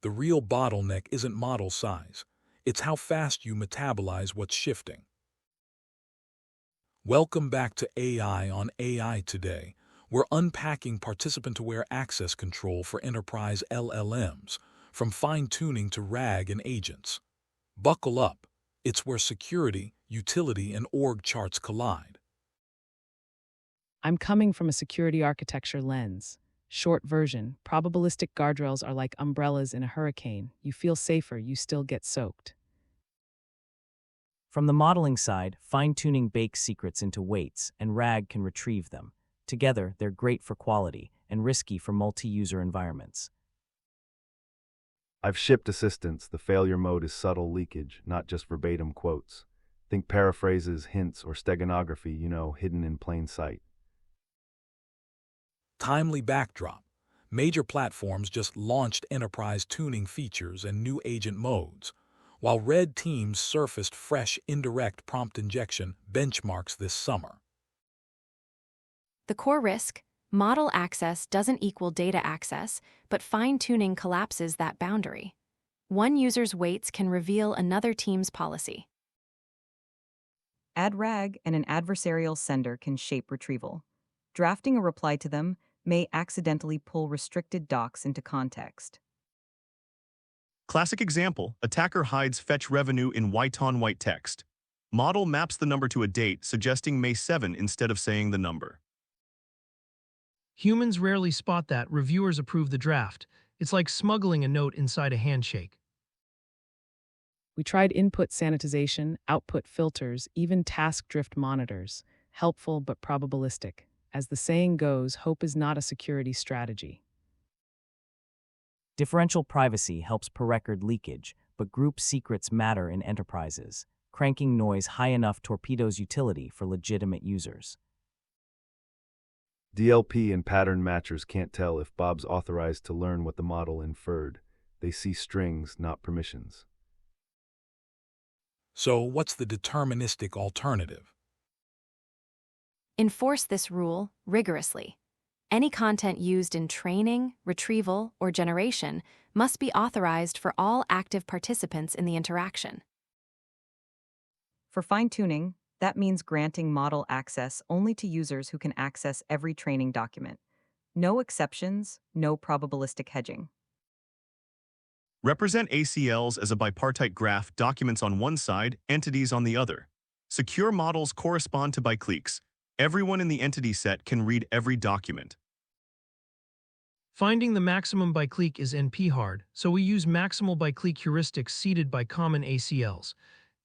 The real bottleneck isn't model size. It's how fast you metabolize what's shifting. Welcome back to AI on AI Today. We're unpacking participant-aware access control for enterprise LLMs, from fine-tuning to RAG and agents. Buckle up. It's where security, utility, and org charts collide. I'm coming from a security architecture lens. Short version, probabilistic guardrails are like umbrellas in a hurricane. You feel safer, you still get soaked. From the modeling side, fine-tuning bakes secrets into weights, and RAG can retrieve them. Together, they're great for quality and risky for multi-user environments. I've shipped assistance. The failure mode is subtle leakage, not just verbatim quotes. Think paraphrases, hints, or steganography, hidden in plain sight. Timely backdrop. Major platforms just launched enterprise tuning features and new agent modes, while red teams surfaced fresh indirect prompt injection benchmarks this summer. The core risk, model access doesn't equal data access, but fine-tuning collapses that boundary. One user's weights can reveal another team's policy. Add RAG and an adversarial sender can shape retrieval. Drafting a reply to them may accidentally pull restricted docs into context. Classic example, attacker hides fetch revenue in white-on-white text. Model maps the number to a date, suggesting May 7 instead of saying the number. Humans rarely spot that. Reviewers approve the draft. It's like smuggling a note inside a handshake. We tried input sanitization, output filters, even task drift monitors. Helpful but probabilistic. As the saying goes, hope is not a security strategy. Differential privacy helps per record leakage, but group secrets matter in enterprises. Cranking noise high enough torpedoes utility for legitimate users. DLP and pattern matchers can't tell if Bob's authorized to learn what the model inferred. They see strings, not permissions. So, what's the deterministic alternative? Enforce this rule rigorously. Any content used in training, retrieval, or generation must be authorized for all active participants in the interaction. For fine-tuning, that means granting model access only to users who can access every training document. No exceptions, no probabilistic hedging. Represent ACLs as a bipartite graph, documents on one side, entities on the other. Secure models correspond to bicliques. Everyone in the entity set can read every document. Finding the maximum by clique is NP hard, so we use maximal by clique heuristics seeded by common ACLs.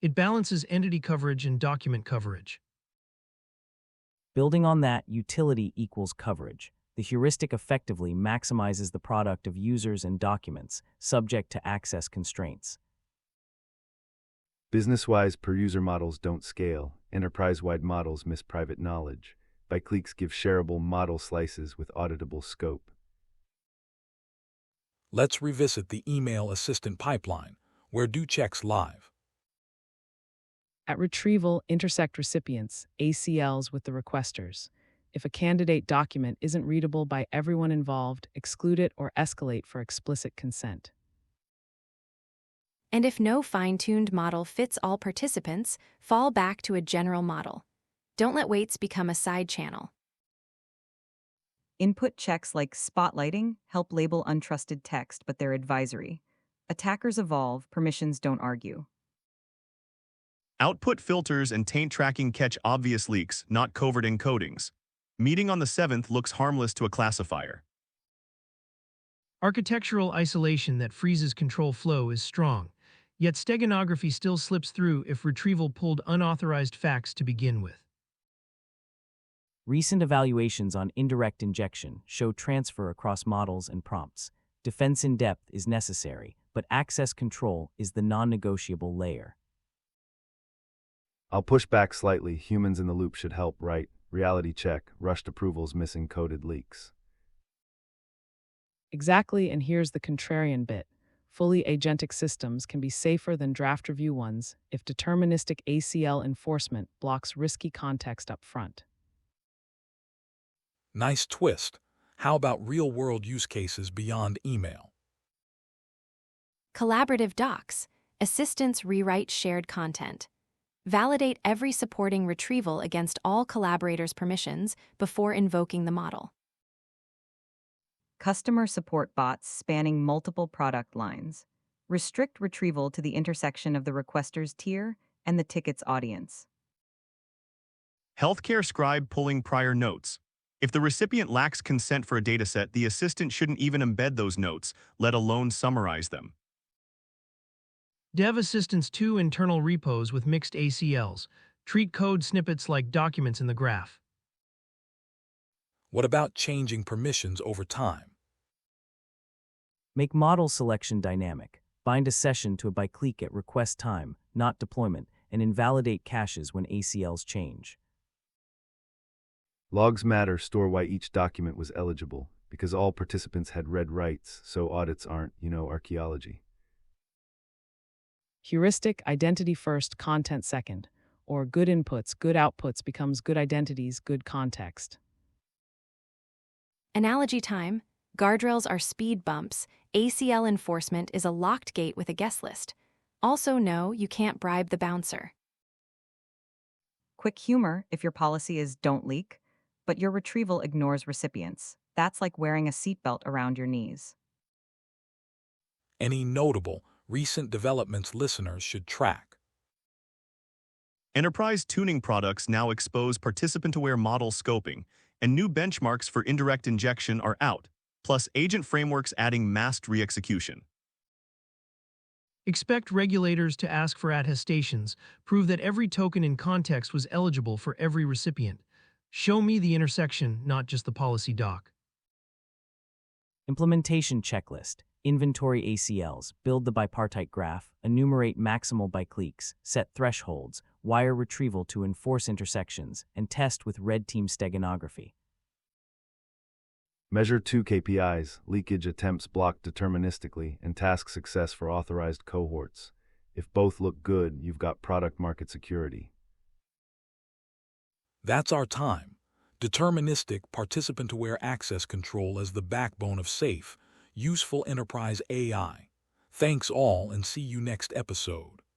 It balances entity coverage and document coverage. Building on that, utility equals coverage. The heuristic effectively maximizes the product of users and documents, subject to access constraints. Business-wise, per-user models don't scale. Enterprise-wide models miss private knowledge. Bicliques give shareable model slices with auditable scope. Let's revisit the email assistant pipeline. Where do checks live? At retrieval, intersect recipients, ACLs with the requesters. If a candidate document isn't readable by everyone involved, exclude it or escalate for explicit consent. And if no fine-tuned model fits all participants, fall back to a general model. Don't let weights become a side channel. Input checks like spotlighting help label untrusted text, but they're advisory. Attackers evolve, permissions don't argue. Output filters and taint tracking catch obvious leaks, not covert encodings. Meeting on the 7th looks harmless to a classifier. Architectural isolation that freezes control flow is strong, yet steganography still slips through if retrieval pulled unauthorized facts to begin with. Recent evaluations on indirect injection show transfer across models and prompts. Defense in depth is necessary, but access control is the non-negotiable layer. I'll push back slightly. Humans in the loop should help, right? Reality check, rushed approvals, missing coded leaks. Exactly, and here's the contrarian bit. Fully agentic systems can be safer than draft review ones if deterministic ACL enforcement blocks risky context up front. Nice twist. How about real-world use cases beyond email? Collaborative docs. Assistants rewrite shared content. Validate every supporting retrieval against all collaborators' permissions before invoking the model. Customer support bots spanning multiple product lines. Restrict retrieval to the intersection of the requester's tier and the ticket's audience. Healthcare scribe pulling prior notes. If the recipient lacks consent for a dataset, the assistant shouldn't even embed those notes, let alone summarize them. Dev Assistance 2 internal repos with mixed ACLs. Treat code snippets like documents in the graph. What about changing permissions over time? Make model selection dynamic. Bind a session to a by-click at request time, not deployment, and invalidate caches when ACLs change. Logs matter store why each document was eligible, because all participants had read writes, so audits aren't, archaeology. Heuristic identity first, content second, or good inputs, good outputs becomes good identities, good context. Analogy time. Guardrails are speed bumps. ACL enforcement is a locked gate with a guest list. Also know you can't bribe the bouncer. Quick humor if your policy is don't leak, but your retrieval ignores recipients. That's like wearing a seatbelt around your knees. Any notable, recent developments listeners should track? Enterprise tuning products now expose participant-aware model scoping, and new benchmarks for indirect injection are out, plus agent frameworks adding masked re-execution. Expect regulators to ask for attestations, prove that every token in context was eligible for every recipient. Show me the intersection, not just the policy doc. Implementation checklist. Inventory ACLs. Build the bipartite graph. Enumerate maximal by-clicks. Set thresholds. Wire retrieval to enforce intersections. And test with red team steganography. Measure 2 KPIs, leakage attempts blocked deterministically, and task success for authorized cohorts. If both look good, you've got product market security. That's our time. Deterministic, participant-aware access control as the backbone of safe, useful enterprise AI. Thanks all and see you next episode.